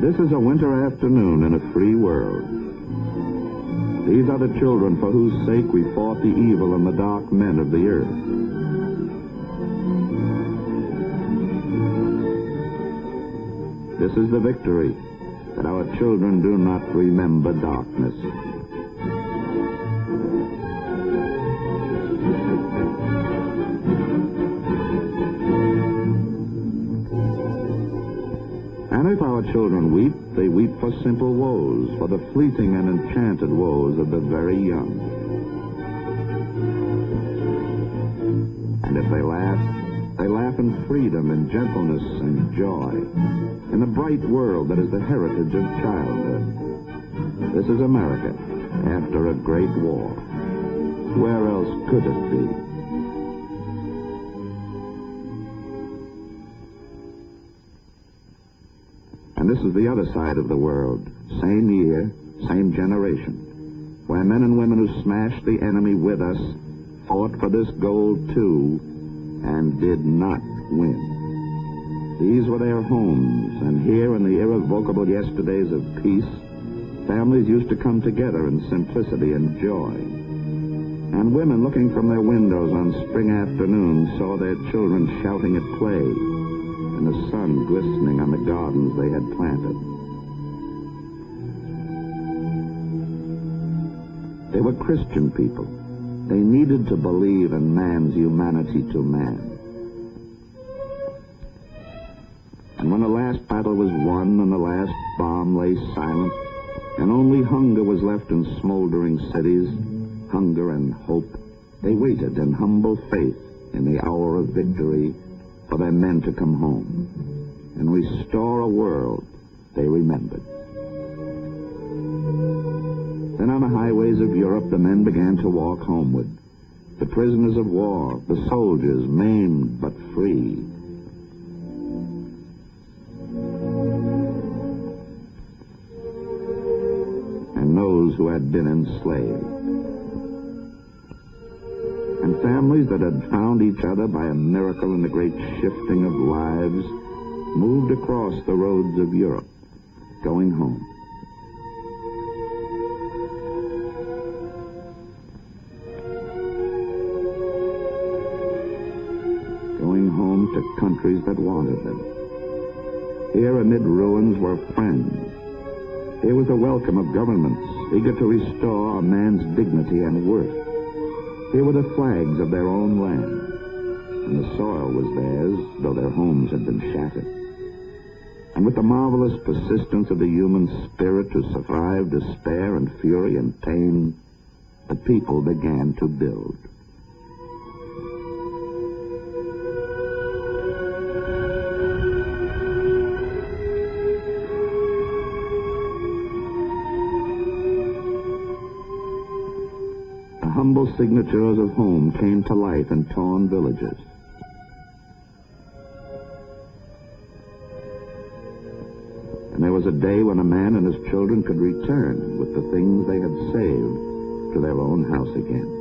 This is a winter afternoon in a free world. These are the children for whose sake we fought the evil and the dark men of the earth. This is the victory, that our children do not remember darkness. And if our children weep, they weep for simple woes, for the fleeting and enchanted woes of the very young. And if they laugh in freedom and gentleness and joy, in the bright world that is the heritage of childhood. This is America after a great war. Where else could it be? And this is the other side of the world. Same year, same generation, where men and women who smashed the enemy with us fought for this gold too and did not win. These were their homes, and here in the irrevocable yesterdays of peace, families used to come together in simplicity and joy. And women looking from their windows on spring afternoons saw their children shouting at play, and the sun glistening on the gardens they had planted. They were Christian people. They needed to believe in man's humanity to man. And when the last battle was won and the last bomb lay silent, and only hunger was left in smoldering cities, hunger and hope, they waited in humble faith in the hour of victory for their men to come home and restore a world they remembered. Then on the highways of Europe, the men began to walk homeward, the prisoners of war, the soldiers, maimed but free. And those who had been enslaved. And families that had found each other by a miracle in the great shifting of lives moved across the roads of Europe, going home. Going home to countries that wanted them. Here amid ruins were friends. Here was the welcome of governments eager to restore a man's dignity and worth. Here were the flags of their own land, and the soil was theirs, though their homes had been shattered. And with the marvelous persistence of the human spirit to survive despair and fury and pain, the people began to build. Humble signatures of home came to life in torn villages. And there was a day when a man and his children could return with the things they had saved to their own house again.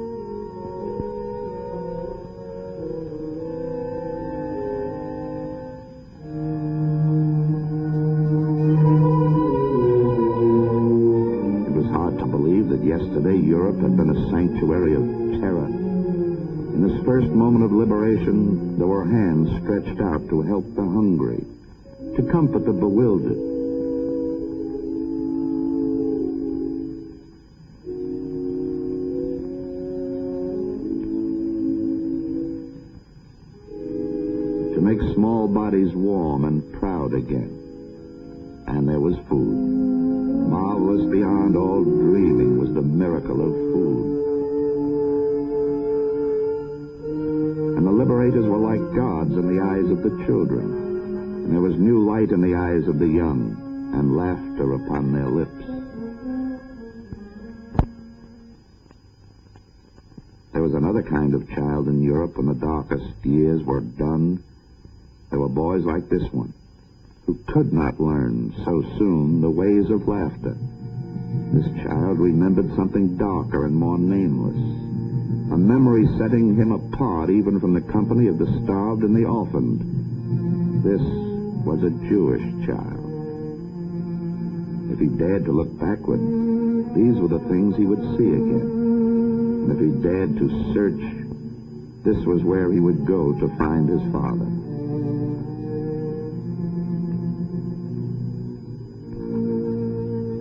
Yesterday, Europe had been a sanctuary of terror. In this first moment of liberation, there were hands stretched out to help the hungry, to comfort the bewildered. To make small bodies warm and proud again. And there was food. Marvelous beyond all dreaming was the miracle of food. And the liberators were like gods in the eyes of the children, and there was new light in the eyes of the young, and laughter upon their lips. There was another kind of child in Europe when the darkest years were done. There were boys like this one, who could not learn so soon the ways of laughter. This child remembered something darker and more nameless, a memory setting him apart even from the company of the starved and the orphaned. This was a Jewish child. if he dared to look backward, these were the things he would see again. And if he dared to search, this was where he would go to find his father.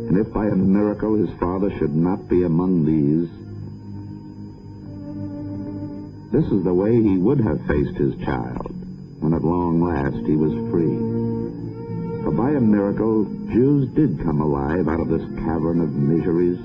And if by a miracle his father should not be among these, this is the way he would have faced his child when at long last he was free. For by a miracle, Jews did come alive out of this cavern of miseries.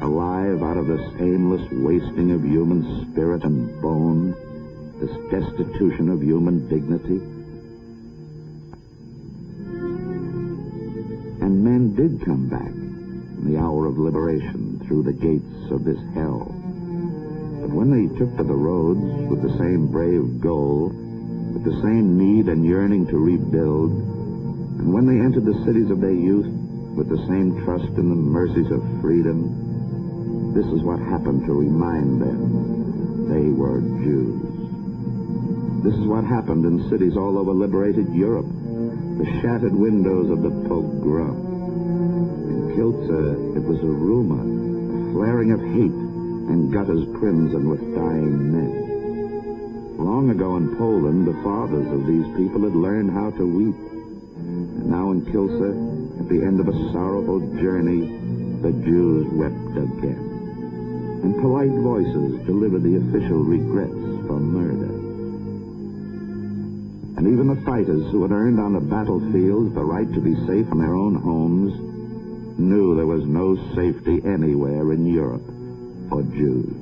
Alive out of this aimless wasting of human spirit and bone, this destitution of human dignity. And men did come back in the hour of liberation through the gates of this hell. But when they took to the roads with the same brave goal, with the same need and yearning to rebuild, and when they entered the cities of their youth with the same trust in the mercies of freedom, this is what happened to remind them they were Jews. This is what happened in cities all over liberated Europe. The shattered windows of the pogrom. In Kielce, it was a rumor, a flaring of hate, and gutters crimson with dying men. Long ago in Poland, the fathers of these people had learned how to weep. And now in Kielce, at the end of a sorrowful journey, the Jews wept again. And polite voices delivered the official regrets for murder. And even the fighters who had earned on the battlefields the right to be safe in their own homes knew there was no safety anywhere in Europe for Jews.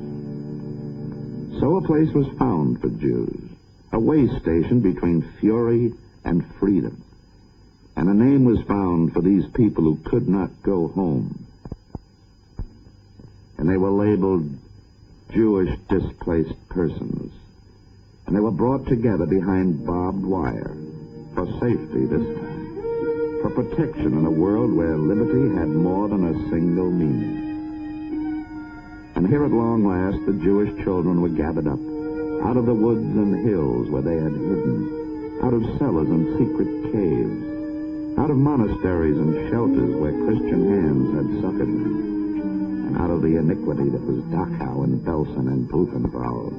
So a place was found for Jews, a way station between fury and freedom. And a name was found for these people who could not go home. And they were labeled Jewish displaced persons. And they were brought together behind barbed wire, for safety this time, for protection in a world where liberty had more than a single meaning. And here at long last the Jewish children were gathered up, out of the woods and hills where they had hidden, out of cellars and secret caves, out of monasteries and shelters where Christian hands had succored them, and out of the iniquity that was Dachau and Belsen and Buchenwald.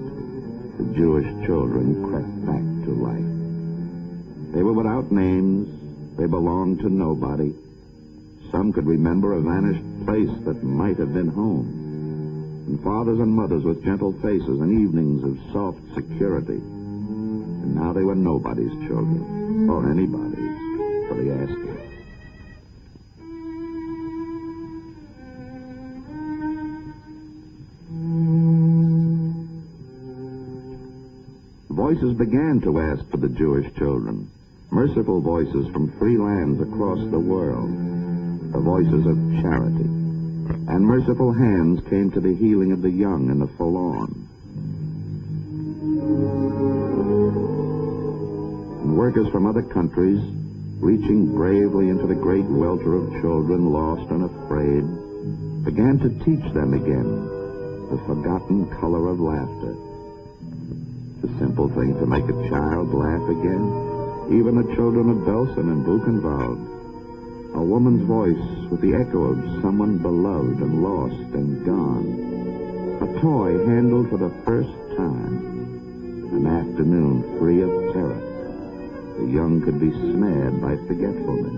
The Jewish children crept back to life. They were without names. They belonged to nobody. Some could remember a vanished place that might have been home. And fathers and mothers with gentle faces and evenings of soft security. And now they were nobody's children, or anybody's, for the asking. Voices began to ask for the Jewish children, merciful voices from free lands across the world, the voices of charity. And merciful hands came to the healing of the young and the forlorn. And workers from other countries, reaching bravely into the great welter of children lost and afraid, began to teach them again the forgotten color of laughter. The simple thing to make a child laugh again, even the children of Belsen and Buchenwald. A woman's voice with the echo of someone beloved and lost and gone. A toy handled for the first time. An afternoon free of terror. The young could be snared by forgetfulness.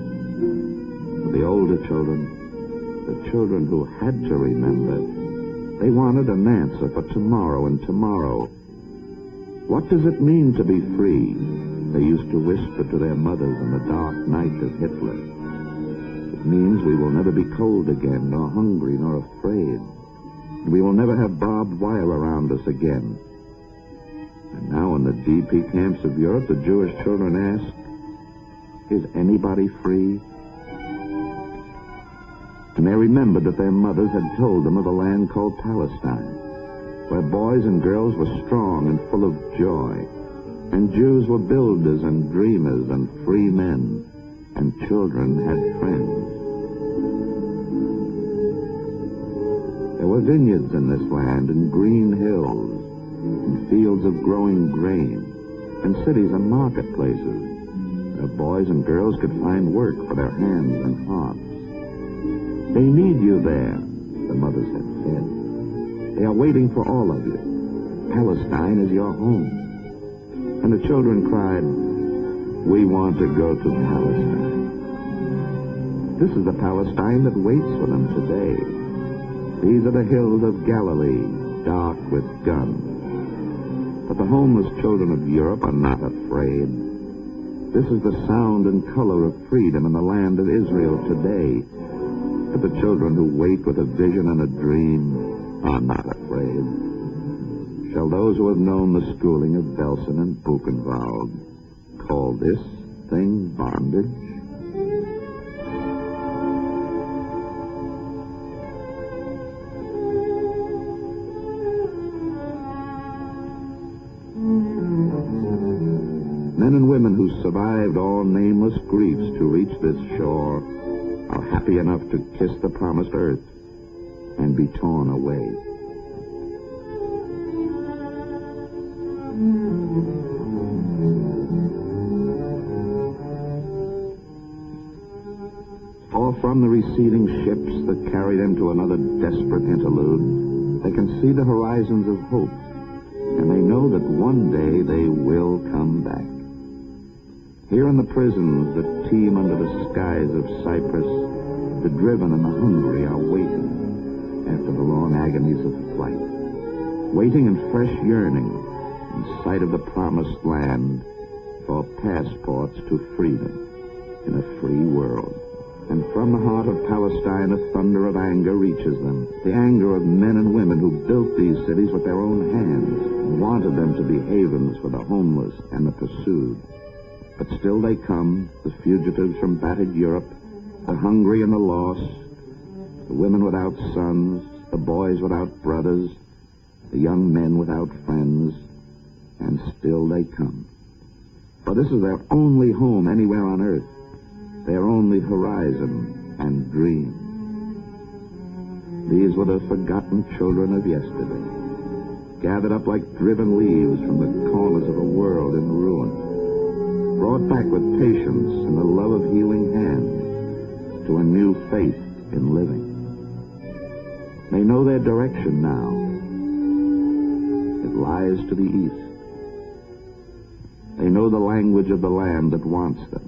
For the older children, the children who had to remember, they wanted an answer for tomorrow and tomorrow. What does it mean to be free? They used to whisper to their mothers in the dark night of Hitler. It means we will never be cold again, nor hungry, nor afraid. We will never have barbed wire around us again. And now in the DP camps of Europe, the Jewish children ask, is anybody free? And they remembered that their mothers had told them of a land called Palestine, where boys and girls were strong and full of joy, and Jews were builders and dreamers and free men, and children had friends. There were vineyards in this land, and green hills, and fields of growing grain, and cities and marketplaces, where boys and girls could find work for their hands and hearts. They need you there, the mothers had said. They are waiting for all of you. Palestine is your home. And the children cried, we want to go to Palestine. This is the Palestine that waits for them today. These are the hills of Galilee, dark with guns. But the homeless children of Europe are not afraid. This is the sound and color of freedom in the land of Israel today. But the children who wait with a vision and a dream are not afraid. Shall those who have known the schooling of Belsen and Buchenwald call this thing bondage? Men and women who survived all nameless griefs to reach this shore are happy enough to kiss the promised earth and be torn away. Or from the receding ships that carry them to another desperate interlude, they can see the horizons of hope, and they know that one day they will come back. Here in the prisons that teem under the skies of Cyprus, the driven and the hungry are waiting after the long agonies of flight, waiting in fresh yearning in sight of the promised land for passports to freedom in a free world. And from the heart of Palestine a thunder of anger reaches them, the anger of men and women who built these cities with their own hands and wanted them to be havens for the homeless and the pursued. But still they come, the fugitives from battered Europe, the hungry and the lost, the women without sons, the boys without brothers, the young men without friends, and still they come. For this is their only home anywhere on earth, their only horizon and dream. These were the forgotten children of yesterday, gathered up like driven leaves from the corners of a world in ruin, brought back with patience and the love of healing hands to a new faith in living. They know their direction now. It lies to the east. They know the language of the land that wants them.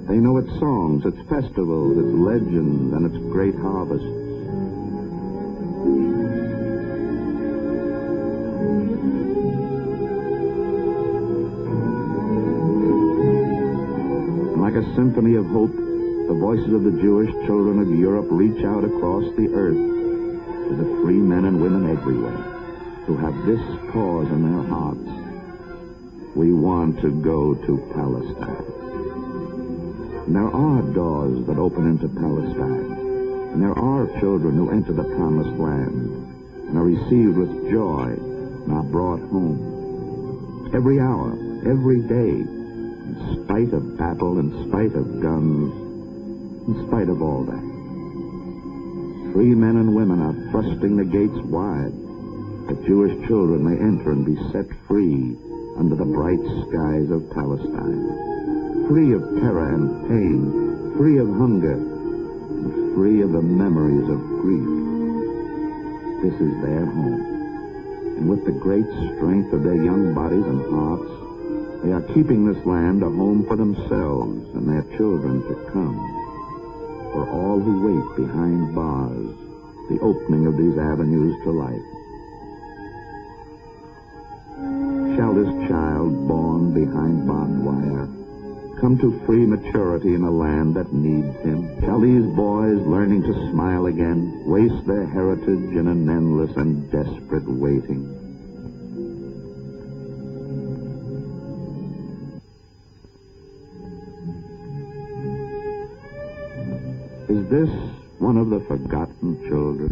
They know its songs, its festivals, its legends, and its great harvests. Like a symphony of hope, the voices of the Jewish children of Europe reach out across the earth to the free men and women everywhere who have this cause in their hearts. We want to go to Palestine. And there are doors that open into Palestine, and there are children who enter the promised land and are received with joy and are brought home. Every hour, every day, in spite of battle, in spite of guns, in spite of all that. Free men and women are thrusting the gates wide, that Jewish children may enter and be set free under the bright skies of Palestine, free of terror and pain, free of hunger, and free of the memories of grief. This is their home, and with the great strength of their young bodies and hearts, they are keeping this land a home for themselves and their children to come. For all who wait behind bars, the opening of these avenues to life. Shall this child born behind barbed wire come to free maturity in a land that needs him? Shall these boys, learning to smile again, waste their heritage in an endless and desperate waiting? Is this one of the forgotten children?